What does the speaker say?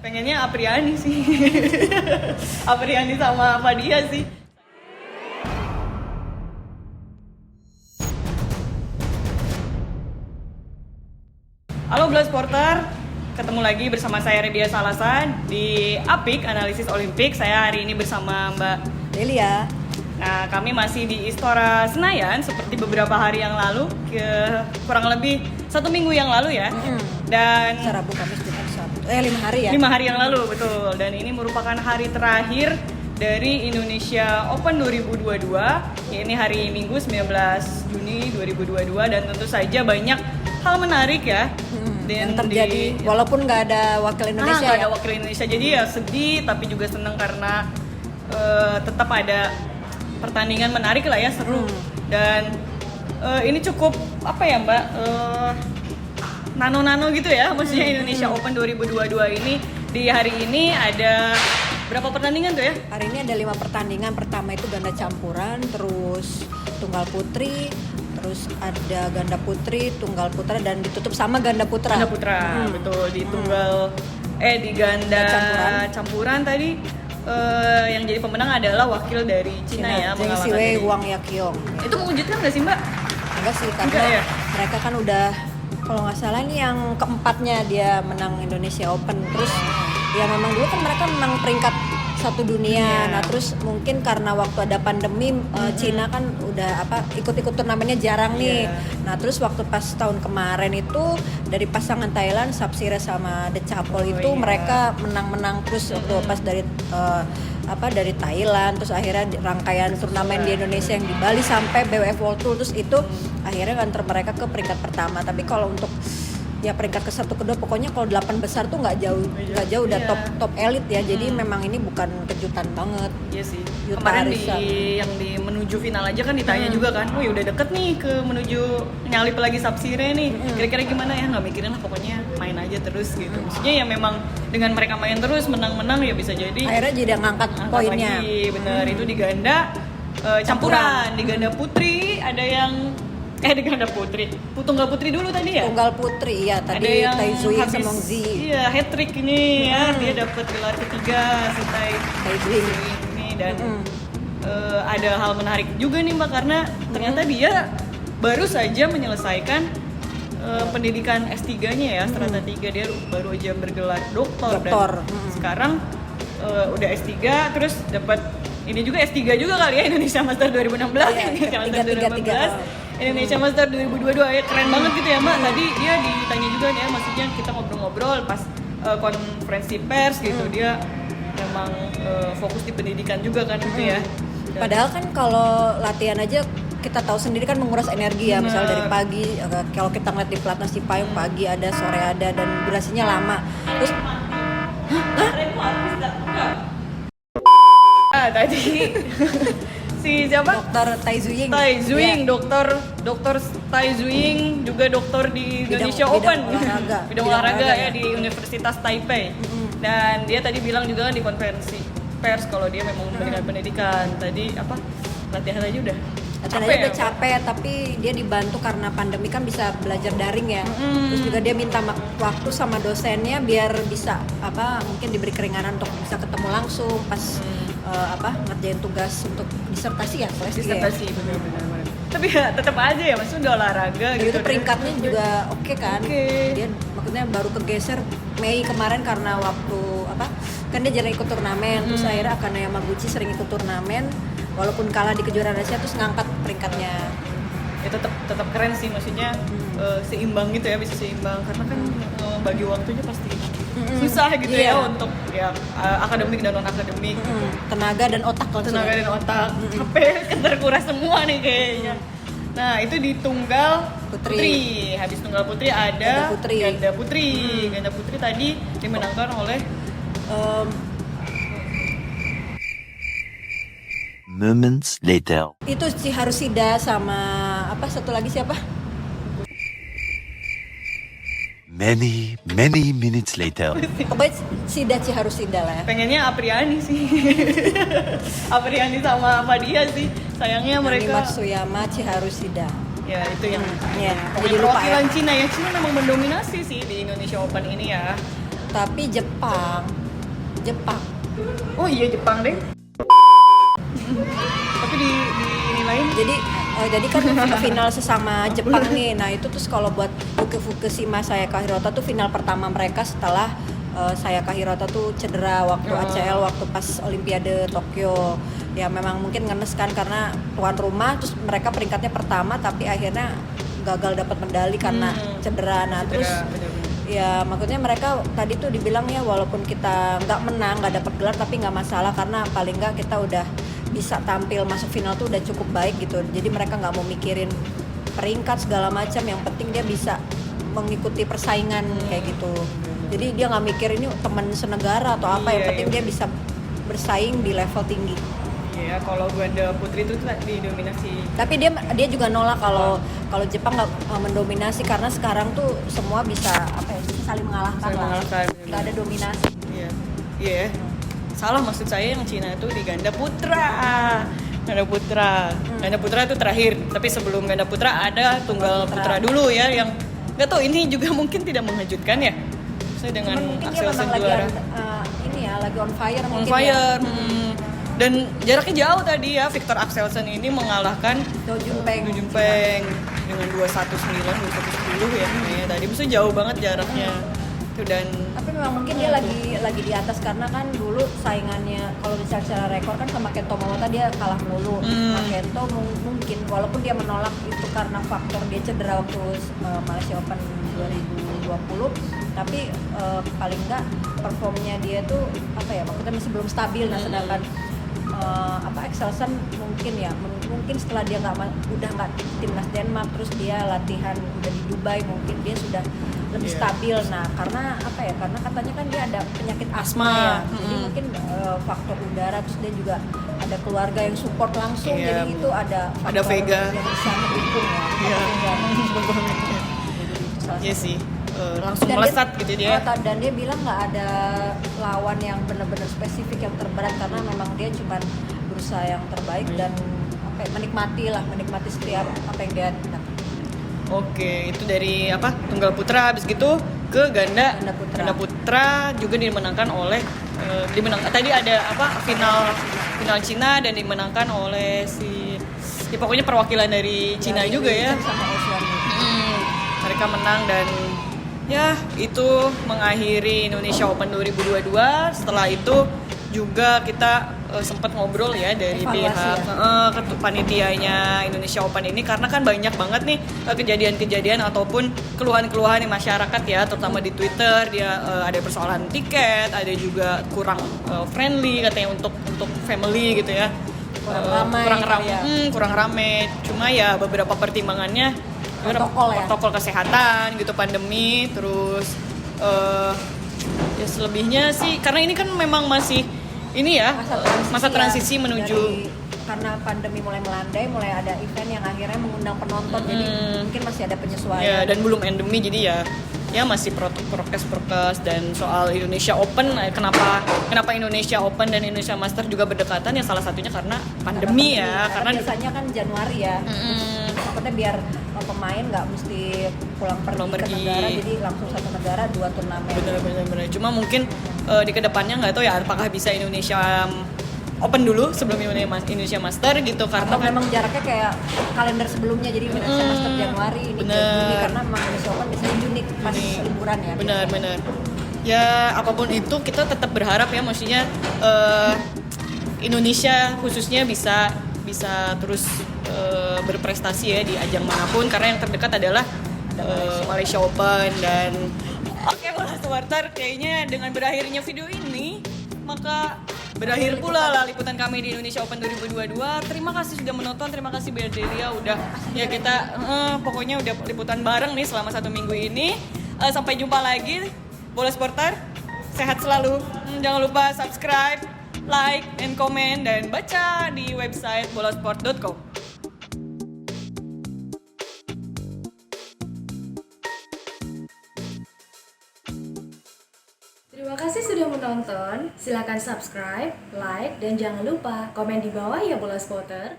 Pengennya Apriani sih. Apriani sama Fadia sih. Halo Blood Sporter, ketemu lagi bersama saya Redia Salasan di Apik Analisis Olimpik. Saya hari ini bersama Mbak Delia. Nah, kami masih di Istora Senayan seperti beberapa hari yang lalu, kurang lebih 1 minggu yang lalu ya. Dan Rabu, Kamis, Jumat, Sabtu. 5 hari ya? 5 hari yang lalu, betul. Dan ini merupakan hari terakhir dari Indonesia Open 2022. Ini hari Minggu 19 Juni 2022 dan tentu saja banyak hal menarik ya. Yang terjadi walaupun nggak ada wakil Indonesia. Nggak ada wakil Indonesia, jadi ya sedih tapi juga senang karena tetap ada pertandingan menarik lah ya, seru. Dan ini cukup apa ya Mbak, nano-nano gitu ya, maksudnya Indonesia Open 2022 ini. Di hari ini ada berapa pertandingan tuh ya? Hari ini ada 5 pertandingan. Pertama itu ganda campuran, terus tunggal putri, terus ada ganda putri, tunggal putra, dan ditutup sama ganda putra. Ganda putra, betul. Di tunggal di ganda campuran tadi yang jadi pemenang adalah wakil dari Cina ya, Zheng Siwei, Wang Yaqiong. Itu mengejutkan nggak sih Mbak? Enggak sih, karena Enggak, ya? mereka kan udah, kalau nggak salah ini yang keempatnya dia menang Indonesia Open. Terus ya memang dulu kan mereka menang peringkat 1 dunia. Nah terus mungkin karena waktu ada pandemi Cina kan udah ikut-ikut turnamennya jarang nih. Nah terus waktu pas tahun kemarin itu dari pasangan Thailand Sapsiree sama Decapol itu mereka menang-menang terus waktu pas dari Thailand, terus akhirnya rangkaian turnamen di Indonesia yang di Bali sampai BWF World Tour, terus itu akhirnya nganter mereka ke peringkat pertama. Tapi kalau untuk ya peringkat ke-1, ke-2, pokoknya kalau 8 besar tuh nggak jauh udah top elit ya. Jadi memang ini bukan kejutan banget. Iya sih. Yuta Kemarin Arisa. yang di menuju final aja kan ditanya juga kan, "Wih, udah deket nih ke menuju nyalip lagi Sapsiree nih. Kira-kira gimana ya?" Nggak mikirin lah, pokoknya main aja terus gitu. Maksudnya ya memang dengan mereka main terus menang-menang ya bisa jadi Akhirnya jadi ngangkat poinnya. lagi. Bener, itu di ganda campuran. Di ganda putri ada yang di ganda putri. Tunggal putri dulu tadi ya? Tunggal putri ya, Ada tadi yang Tai Zui habis, sama Wang Zi. Iya, hat trick ini ya. Dia dapat gelar ketiga si Tai Zui ini. Dan ada hal menarik juga nih Mbak, karena ternyata dia baru saja menyelesaikan pendidikan S3-nya ya, strata 3. Dia baru aja bergelar doktor. Dan sekarang udah S3, terus dapat ini juga S3 juga kali ya, Indonesia Master 2016. Indonesia Master 2015. Indonesia Master 2022 ya, keren banget gitu ya Mbak. Tadi dia ditanya juga ya, maksudnya kita ngobrol-ngobrol pas konferensi pers gitu, dia memang fokus di pendidikan juga kan gitu ya. Padahal kan kalau latihan aja kita tahu sendiri kan menguras energi ya. Misal dari pagi, kalau kita ngeliat di pelatnas Cipayung pagi ada, sore ada, dan durasinya lama. Terus tadi si siapa? Dokter Tai Zuying. Tai Zuying, Ya. dokter Tai Zuying juga dokter di Indonesia Bidang Open. olahraga. Bidang olahraga ya di Universitas Taipei. Dan dia tadi bilang juga kan di konferensi pers kalau dia memang memberikan pendidikan. Tadi latihan aja udah Latihan aja udah capek, tapi dia dibantu karena pandemi kan bisa belajar daring ya. Terus juga dia minta waktu sama dosennya biar bisa mungkin diberi keringanan untuk bisa ketemu langsung pas ngerjain tugas untuk disertasi ya, disertasi benar-benar. Tapi ya tetap aja ya, maksudnya udah olahraga gitu. gitu. Itu peringkatnya juga oke kan. Dia maksudnya baru kegeser Mei kemarin karena waktu kan dia jarang ikut turnamen. Terus akhirnya Akane Yamaguchi sering ikut turnamen, walaupun kalah di kejuaraan Asia, terus ngangkat peringkatnya. Ya tetap keren sih, maksudnya seimbang gitu ya, bisa seimbang karena kan bagi waktunya pasti susah gitu ya untuk ya akademik dan non akademik. Tenaga dan otak capek terkuras semua nih kayaknya. Nah itu di tunggal putri. Habis tunggal putri ada ganda putri. Ganda putri tadi dimenangkan oleh Moments later. itu Chiharu sama satu lagi siapa? Many minutes later. Pokoknya Chiharu lah ya. pengennya Apriani sih. Apriani sama Fadia sih. Sayangnya mereka Matsuyama, Chiharu ya itu yang jadi lupa perwakilan Cina ya. Cina memang mendominasi sih di Indonesia Open ini ya. Tapi Jepang. Oh iya Jepang deh. Tapi dinilai Jadi kan final sesama Jepang nih. Nah itu terus kalau buat Fukushima Sayaka Hirota tuh final pertama mereka setelah Sayaka Hirota tuh cedera waktu ACL waktu pas Olimpiade Tokyo. Ya memang mungkin ngenes kan karena tuan rumah, terus mereka peringkatnya pertama tapi akhirnya gagal dapat medali karena cedera. Nah terus ya maksudnya mereka tadi tuh dibilang ya walaupun kita nggak menang, nggak dapat gelar, tapi nggak masalah karena paling nggak kita udah bisa tampil masuk final tuh udah cukup baik gitu. Jadi mereka nggak mau mikirin peringkat segala macam, yang penting dia bisa mengikuti persaingan kayak gitu. Jadi dia nggak mikir ini teman senegara atau apa, yang penting dia bisa bersaing di level tinggi. Iya, kalau ganda putri itu didominasi. Tapi dia juga nolak kalau Jepang nggak mendominasi, karena sekarang tuh semua bisa saling mengalahkan lah. Nggak ada dominasi. Iya. Salah maksud saya yang Cina itu di ganda putra. Ganda putra itu terakhir. Tapi sebelum ganda putra ada tunggal putra dulu ya, yang nggak tahu ini juga mungkin tidak mengejutkan ya. Saya dengan Axelsen juara. Lagi on fire mungkin. Dan jaraknya jauh tadi ya, Victor Axelsen ini mengalahkan Do Junpeng dengan 219, 210 ya kayaknya tadi. Maksudnya jauh banget jaraknya. Dan tapi memang mungkin dia lagi di atas karena kan dulu saingannya kalau secara rekor kan sama Kento Momota dia kalah mulu. Nah, Kento mungkin walaupun dia menolak itu karena faktor dia cedera waktu Malaysia Open 2020, tapi paling enggak performnya dia tuh maksudnya masih belum stabil. Nah sedangkan Axelsen mungkin setelah dia udah nggak timnas Denmark, terus dia latihan udah di Dubai, mungkin dia sudah lebih stabil. Nah karena karena katanya kan dia ada penyakit asma ya, jadi mungkin faktor udara, terus dia juga ada keluarga yang support langsung, jadi itu ada Vega yang bisa mendukung ya. Iya sih. Langsung melesat gitu dia. Dan dia bilang nggak ada lawan yang benar-benar spesifik yang terberat, karena memang dia cuma berusaha yang terbaik dan menikmati setiap apa yang dia dapat. Oke, itu dari tunggal putra. Habis gitu ke ganda putra juga dimenangkan oleh tadi ada final Cina dan dimenangkan oleh pokoknya perwakilan dari Cina juga ya. Sama Australia. Mereka menang dan ya itu mengakhiri Indonesia Open 2022. Setelah itu juga kita sempat ngobrol ya dari pihak panitianya Indonesia Open ini, karena kan banyak banget nih kejadian-kejadian ataupun keluhan-keluhan di masyarakat ya, terutama di Twitter. Dia ada persoalan tiket, ada juga kurang friendly katanya untuk family gitu ya, kurang ramai. Cuma ya beberapa pertimbangannya protokol kesehatan gitu, pandemi, terus ya selebihnya sih karena ini kan memang masih ini ya masa transisi menuju, karena pandemi mulai melandai, mulai ada event yang akhirnya mengundang penonton, jadi mungkin masih ada penyesuaian. Ya, dan belum endemi, jadi ya masih prokes. Dan soal Indonesia Open, kenapa Indonesia Open dan Indonesia Master juga berdekatan, ya salah satunya karena pandemi ya, karena biasanya kan Januari ya. Maksudnya biar pemain nggak mesti pulang pergi ke negara, jadi langsung satu negara 2 turnamen. Bener. Cuma mungkin di kedepannya nggak tahu ya apakah bisa Indonesia Open dulu sebelum Indonesia Master gitu, karena atau memang jaraknya kayak kalender sebelumnya, jadi Indonesia Master Januari, ini Juni, karena memang Indonesia Open biasanya Juni pas liburan ya. Benar. Ya apapun itu kita tetap berharap ya, maksudnya Indonesia khususnya bisa terus berprestasi ya di ajang manapun, karena yang terdekat adalah Malaysia Open. Dan oke, Bola Supporter, kayaknya dengan berakhirnya video ini maka berakhir pula lah liputan kami di Indonesia Open 2022. Terima kasih sudah menonton, terima kasih Berdelia udah ya kita pokoknya udah liputan bareng nih selama 1 minggu ini. Sampai jumpa lagi Bola Supporter, sehat selalu. Jangan lupa subscribe, like, and comment, dan baca di website bolasport.com. Terima kasih sudah menonton. Silakan subscribe, like, dan jangan lupa komen di bawah ya Bola Spotter.